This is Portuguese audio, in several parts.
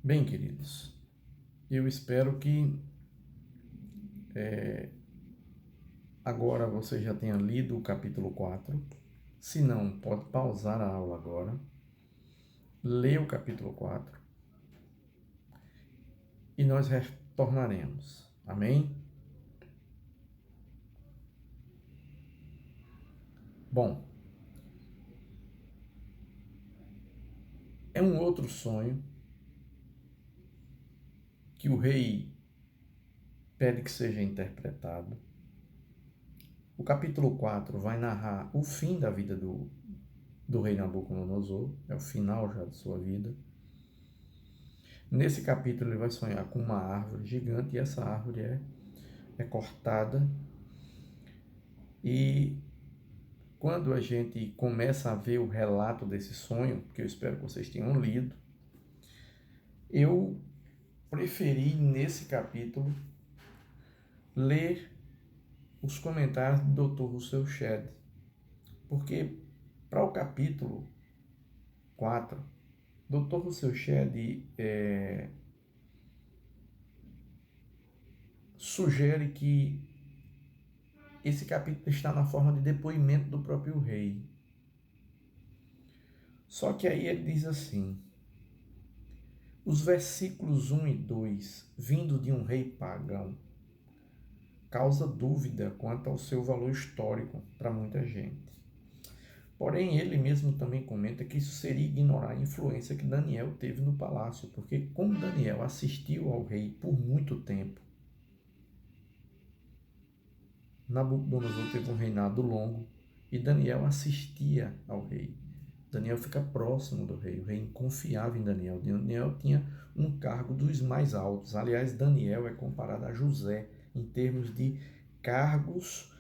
Bem, queridos, eu espero que agora você já tenha lido o capítulo 4. Se não, pode pausar a aula agora, lê o capítulo 4 e nós retornaremos. Amém? Bom, é um outro sonho que o rei pede que seja interpretado. O capítulo 4 vai narrar o fim da vida do rei Nabucodonosor, é o final já de sua vida. Nesse capítulo ele vai sonhar com uma árvore gigante e essa árvore é cortada. E quando a gente começa a ver o relato desse sonho, que eu espero que vocês tenham lido, eu preferi nesse capítulo ler os comentários do Dr. Russell Shedd, porque para o capítulo 4, Dr. Russell Shedd sugere que esse capítulo está na forma de depoimento do próprio rei. Só que aí ele diz assim: os versículos 1 e 2, vindo de um rei pagão, causa dúvida quanto ao seu valor histórico para muita gente. Porém, ele mesmo também comenta que isso seria ignorar a influência que Daniel teve no palácio, porque como Daniel assistiu ao rei por muito tempo, Nabucodonosor teve um reinado longo e Daniel assistia ao rei. Daniel fica próximo do rei, o rei confiava em Daniel. Daniel tinha um cargo dos mais altos. Aliás, Daniel é comparado a José em termos de cargos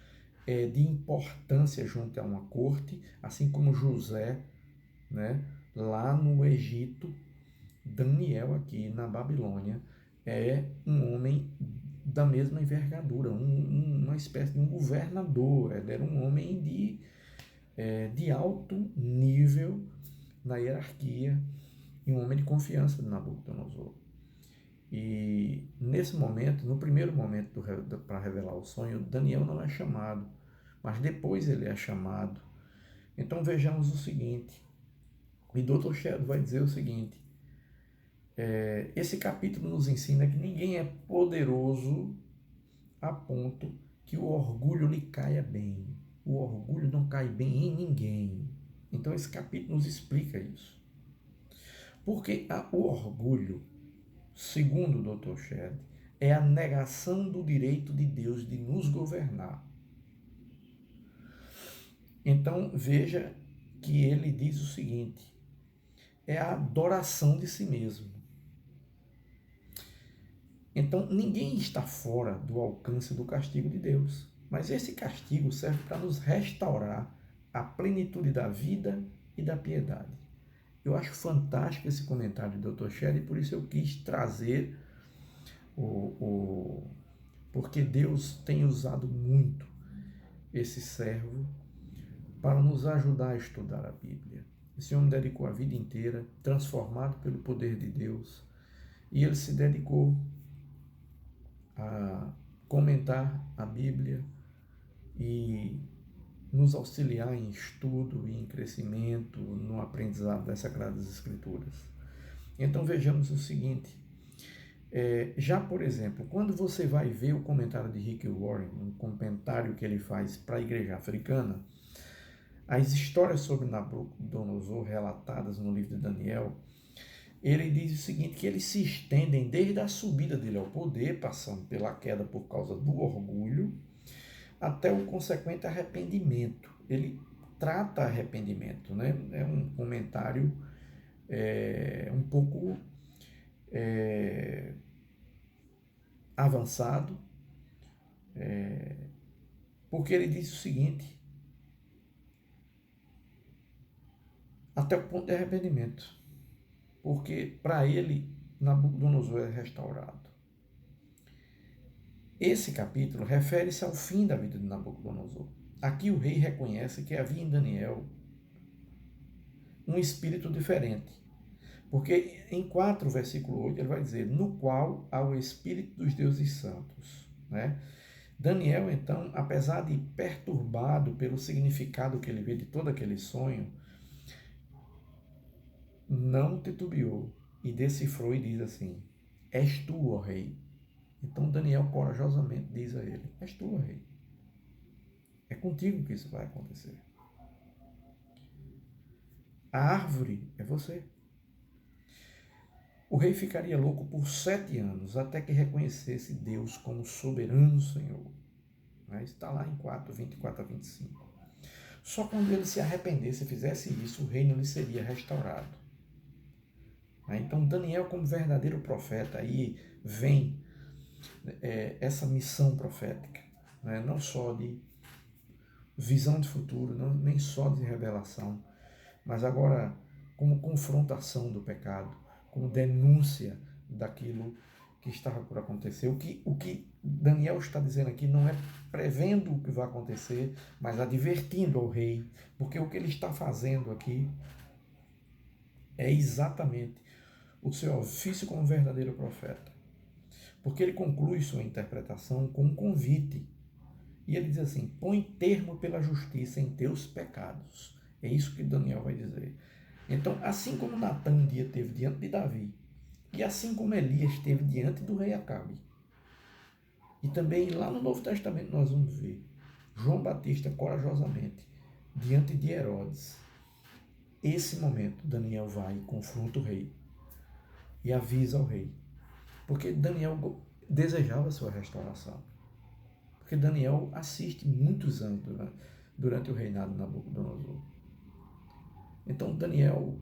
de importância junto a uma corte, assim como José, né, lá no Egito. Daniel aqui na Babilônia é um homem da mesma envergadura, uma espécie de um governador. Ele era um homem de alto nível na hierarquia e um homem de confiança de Nabucodonosor. E nesse momento, no primeiro momento para revelar o sonho, Daniel não é chamado, mas depois ele é chamado. Então vejamos o seguinte, e Dr. Shedd vai dizer o seguinte: esse capítulo nos ensina que ninguém é poderoso a ponto que o orgulho lhe caia bem. O orgulho não cai bem em ninguém. Então esse capítulo nos explica isso. Porque o orgulho, segundo o Dr. Shedd, é a negação do direito de Deus de nos governar. Então veja que ele diz o seguinte: é a adoração de si mesmo. Então ninguém está fora do alcance do castigo de Deus. Mas esse castigo serve para nos restaurar a plenitude da vida e da piedade. Eu acho fantástico esse comentário do Dr. Shedd e por isso eu quis trazer porque Deus tem usado muito esse servo para nos ajudar a estudar a Bíblia. Esse homem dedicou a vida inteira, transformado pelo poder de Deus, e ele se dedicou a comentar a Bíblia e nos auxiliar em estudo e em crescimento no aprendizado das Sagradas Escrituras. Então vejamos o seguinte, já por exemplo, quando você vai ver o comentário de Rick Warren, um comentário que ele faz para a Igreja Africana, as histórias sobre Nabucodonosor relatadas no livro de Daniel, ele diz o seguinte, que eles se estendem desde a subida dele ao poder, passando pela queda por causa do orgulho, até o consequente arrependimento. Ele trata arrependimento, né? É um comentário um pouco avançado, porque ele diz o seguinte, até o ponto de arrependimento, porque para ele Nabucodonosor é restaurado. Esse capítulo refere-se ao fim da vida de Nabucodonosor. Aqui o rei reconhece que havia em Daniel um espírito diferente, Porque em 4, versículo 8, ele vai dizer, no qual há o Espírito dos deuses santos, né? Daniel, então, apesar de perturbado pelo significado que ele vê de todo aquele sonho, não titubeou e decifrou e diz assim, és tu, ó rei. Então Daniel corajosamente diz a ele, és tu, ó rei. É contigo que isso vai acontecer. A árvore é você. O rei ficaria louco por 7 anos, até que reconhecesse Deus como soberano Senhor. Está lá em 4, 24 a 25. Só quando ele se arrependesse e fizesse isso, o reino lhe seria restaurado. Então Daniel, como verdadeiro profeta, aí vem essa missão profética, não só de visão de futuro, nem só de revelação, mas agora como confrontação do pecado, como denúncia daquilo que estava por acontecer. O que Daniel está dizendo aqui não é prevendo o que vai acontecer, mas advertindo ao rei, porque o que ele está fazendo aqui é exatamente o seu ofício como verdadeiro profeta. Porque ele conclui sua interpretação com um convite. E ele diz assim, põe termo pela justiça em teus pecados. É isso que Daniel vai dizer. Então, assim como Natan um dia teve diante de Davi, e assim como Elias esteve diante do rei Acabe, e também lá no Novo Testamento nós vamos ver João Batista corajosamente diante de Herodes. Esse momento Daniel vai e confronta o rei e avisa ao rei, porque Daniel desejava sua restauração, porque Daniel assiste muitos anos durante o reinado de Nabucodonosor. Então Daniel,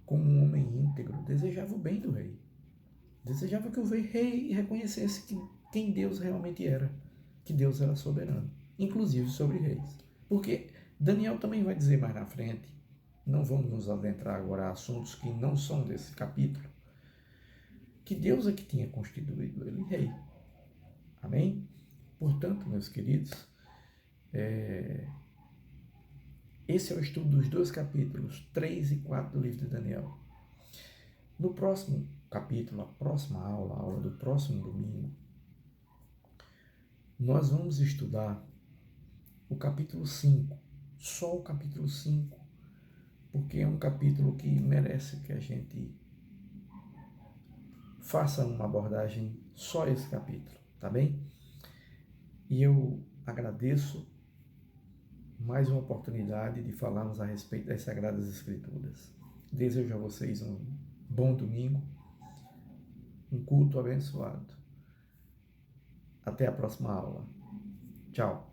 como um homem íntegro, desejava o bem do rei. Desejava que o rei reconhecesse quem Deus realmente era, que Deus era soberano, inclusive sobre reis. Porque Daniel também vai dizer mais na frente, não vamos nos adentrar agora a assuntos que não são desse capítulo, que Deus é que tinha constituído ele rei. Amém? Portanto, meus queridos, esse é o estudo dos 2 capítulos, 3 e 4 do livro de Daniel. No próximo capítulo, a próxima aula, a aula do próximo domingo, nós vamos estudar o capítulo 5, só o capítulo 5, porque é um capítulo que merece que a gente faça uma abordagem só esse capítulo, tá bem? E eu agradeço mais uma oportunidade de falarmos a respeito das Sagradas Escrituras. Desejo a vocês um bom domingo, um culto abençoado. Até a próxima aula. Tchau.